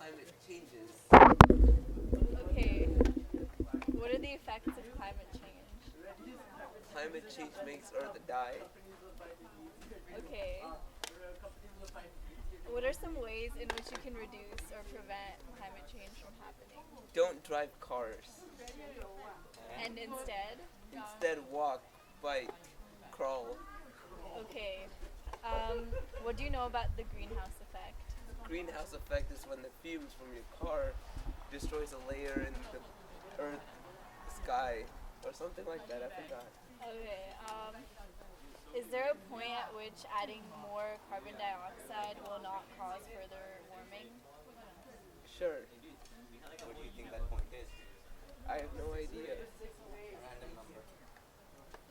climate changes. Okay. What are the effects of climate change? Climate change makes Earth die. Okay. What are some ways in which you can reduce or prevent climate change from happening? Don't drive cars. And instead? Instead, walk, bike, crawl. Okay. What do you know about the greenhouse effect? Greenhouse effect is when the fumes from your car destroys a layer in the Earth, sky, or something like that. I forgot. Okay. Is there a point at which adding more carbon dioxide will not cause further warming? Sure. What do you think that point is? I have no idea. A random number.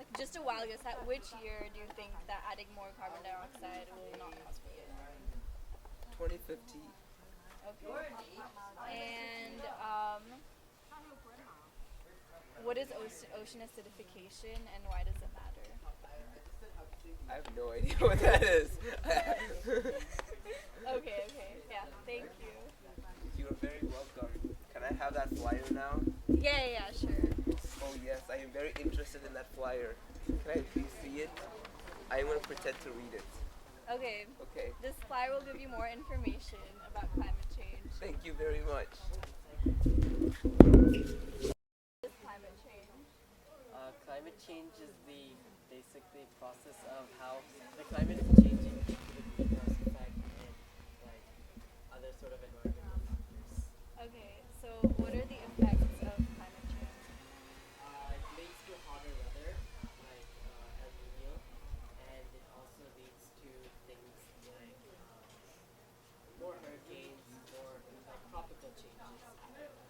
Like just a wild guess, at which year do you think that adding more carbon dioxide will not cause further warming? 2050. Okay. And what is ocean acidification and why does it matter? I have no idea what that is. Okay, yeah, thank you. You are very welcome. Can I have that flyer now? Yeah, sure. Oh yes, I am very interested in that flyer. Can I please see it? I am going to pretend to read it. Okay, Okay. this flyer will give you more information about climate change. Thank you very much. This climate change. Climate change is the basically process of how the climate is changing due to the greenhouse effect and like other sort of environmental factors. Okay, so what are the effects of climate change? It leads to hotter weather, like El Nino, and it also leads to things like more hurricanes, more like tropical changes,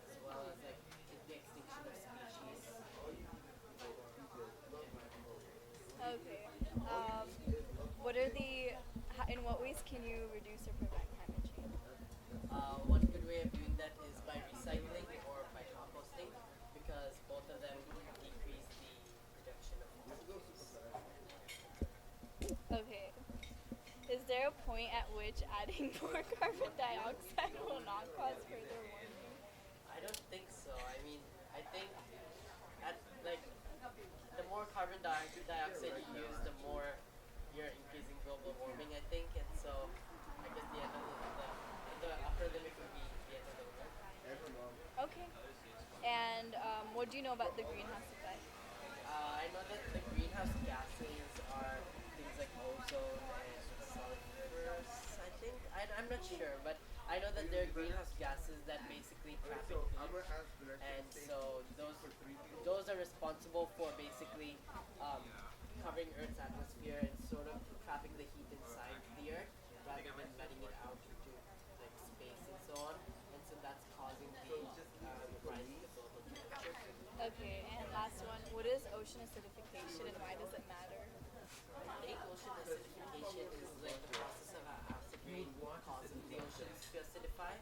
as well as like the extinction of species or environmental areas. Okay, what are in what ways can you reduce or prevent climate change? One good way of doing that is by recycling or by composting, because both of them decrease the production of fossil fuels. Okay, is there a point at which adding more carbon dioxide will not cause further warming? I don't think so. I mean, I think at like the more carbon dioxide you use, the more you're increasing global warming. I think, and so I guess the end of the upper limit would be the end of the world. Okay, and what do you know about the greenhouse effect? I know that the greenhouse gases are things like ozone and sulfurous, I think. I'm not sure, but I know that there are greenhouse gases that basically trap in heat. And so those are responsible for basically covering Earth's atmosphere and sort of trapping the heat inside the Earth rather than letting it out into like space and so on. And so that's causing the rising of global temperature. Okay, and last one, what is ocean acidification and why does it matter? I think ocean acidification is like the process of how acid rain causes the oceans to acidify.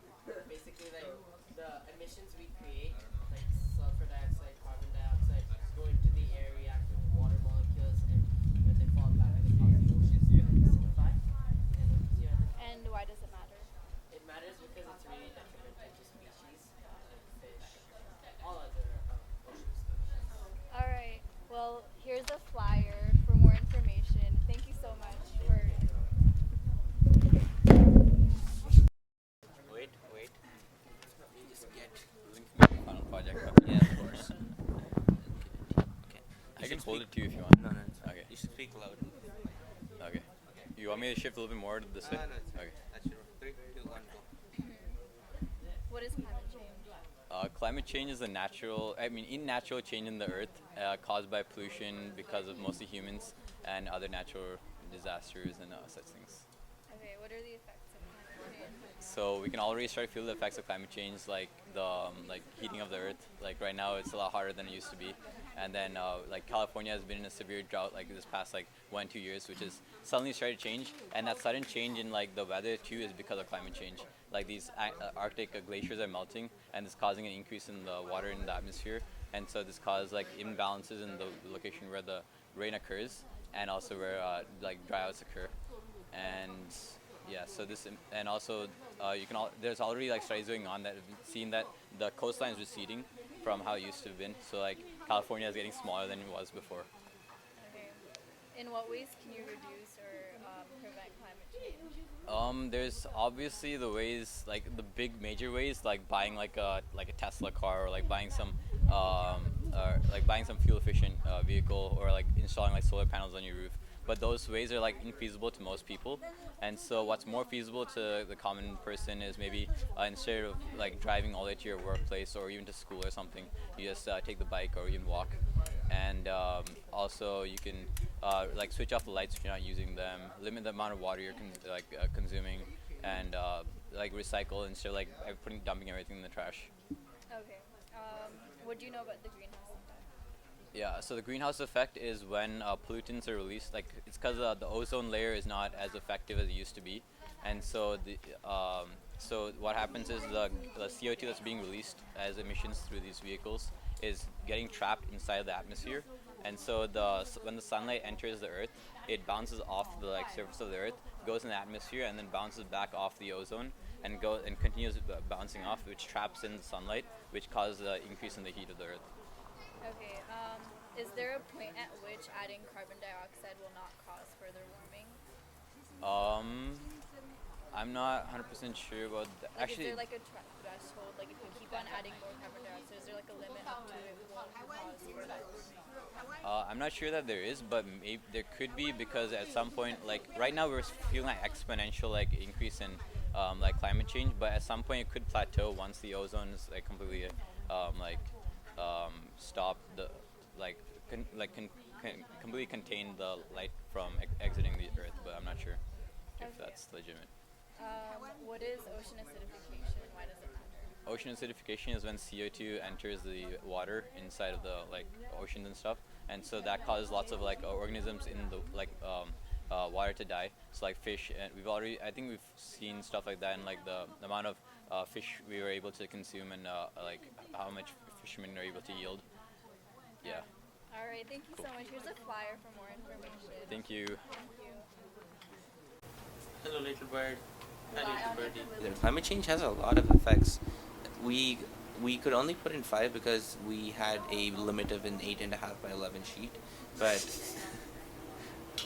Basically, like the emissions we create, like sulfur dioxide, carbon dioxide, go into the air, react with water molecules, and when they fall back, they cause the oceans to acidify. And why does it matter? It matters because it's really detrimental to species, like fish, all other ocean species. All right, well, here's a flyer for more information. Thank you so much for. Wait. Let me just get link to my final project up. Yeah, of course. Okay. I can hold it to you if you want. No, it's fine. Okay. You should speak loud. Okay. You want me to shift a little bit more to this way? No, it's fine. Okay. That's your 3, 2, 1, go. What is climate change? Climate change is natural change in the earth caused by pollution because of mostly humans and other natural disasters and such things. Okay, what are the effects of climate change? So we can already start to feel the effects of climate change, like the heating of the earth. Like right now, it's a lot hotter than it used to be, and then like California has been in a severe drought like this past 1-2 years, which is suddenly started to change. And that sudden change in like the weather too is because of climate change. Like these Arctic glaciers are melting, and it's causing an increase in the water in the atmosphere, and so this causes like imbalances in the location where the rain occurs, and also where like dryouts occur, and yeah. Yeah, so this and also there's already like studies going on that have seen that the coastline is receding from how it used to have been. So like California is getting smaller than it was before. Okay. In what ways can you reduce or prevent climate change? There's obviously the ways, like the big major ways, like buying like a Tesla car, or like buying some fuel efficient vehicle, or like installing like solar panels on your roof. But those ways are like infeasible to most people, and so what's more feasible to the common person is maybe instead of like driving all the way to your workplace or even to school or something, you just take the bike or even walk. And also you can like switch off the lights if you're not using them, limit the amount of water you're consuming, and like recycle instead of like dumping everything in the trash. Okay. What do you know about the greenhouse effect? Yeah, so the greenhouse effect is when pollutants are released. Like it's because the ozone layer is not as effective as it used to be, and so so what happens is the CO2 that's being released as emissions through these vehicles is getting trapped inside the atmosphere, and so when the sunlight enters the Earth, it bounces off the surface of the Earth, goes in the atmosphere, and then bounces back off the ozone, and continues bouncing off, which traps in the sunlight, which causes the increase in the heat of the Earth. Okay. Is there a point at which adding carbon dioxide will not cause further warming? I'm not 100% sure about that. Like, Actually, is there like a threshold? Like, if you keep on adding more carbon dioxide, is there like a limit up to it won't cause further warming? I'm not sure that there is, but maybe there could be, because at some point, like right now, we're feeling like exponential like increase in like climate change, but at some point it could plateau once the ozone is like completely stop the completely contain the light from exiting the Earth. But I'm not sure if Okay. that's legitimate. What is ocean acidification and why does it matter? Ocean acidification is when CO2 enters the water inside of the oceans and stuff, and so that causes lots of organisms in the water to die. So like fish, and I think we've seen stuff like that, and like the amount of fish we were able to consume, and like how much fishermen are able to yield. Yeah. All right, thank you so much. Here's a flyer for more information. Thank you. Thank you. Hello, little bird. Hi, Bye. little birdie. Climate change has a lot of effects. We could only put in 5 because we had a limit of an 8.5 by 11 sheet, but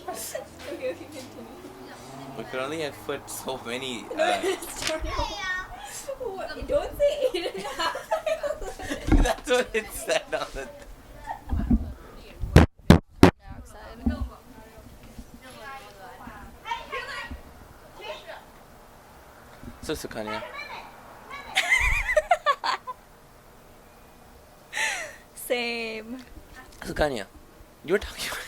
Okay, continue. we could only have put so many. Don't say 8.5. That's what it said on the. So Sukanya. Same. Sukanya, you were talking about.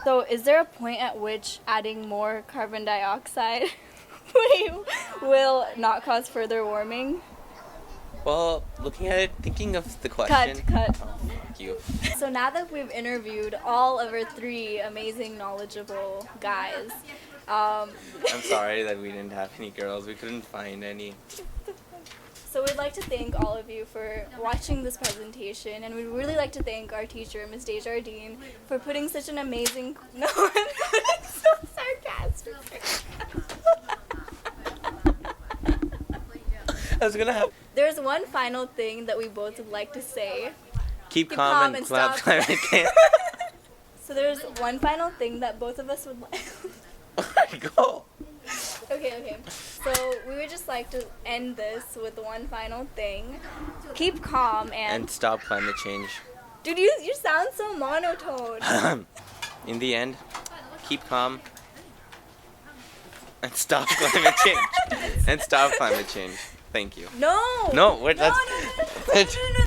So, is there a point at which adding more carbon dioxide will not cause further warming? Well, looking at it, thinking of the question. Cut. Oh, thank you. So now that we've interviewed all of our 3 amazing, knowledgeable guys, I'm sorry that we didn't have any girls. We couldn't find any. so we'd like to thank all of you for watching this presentation, and we'd really like to thank our teacher, Ms. Desjardins, for putting such an amazing... No, I'm so sarcastic. I was gonna have. There's one final thing that we both would like to say. Keep calm and stop. climate change. So there's one final thing that both of us would like. Go. Okay. So we would just like to end this with one final thing. Keep calm And stop climate change. Dude, you sound so monotone. In the end, keep calm and stop climate change. And stop climate change. Thank you. No. No, wait, No, that's. no.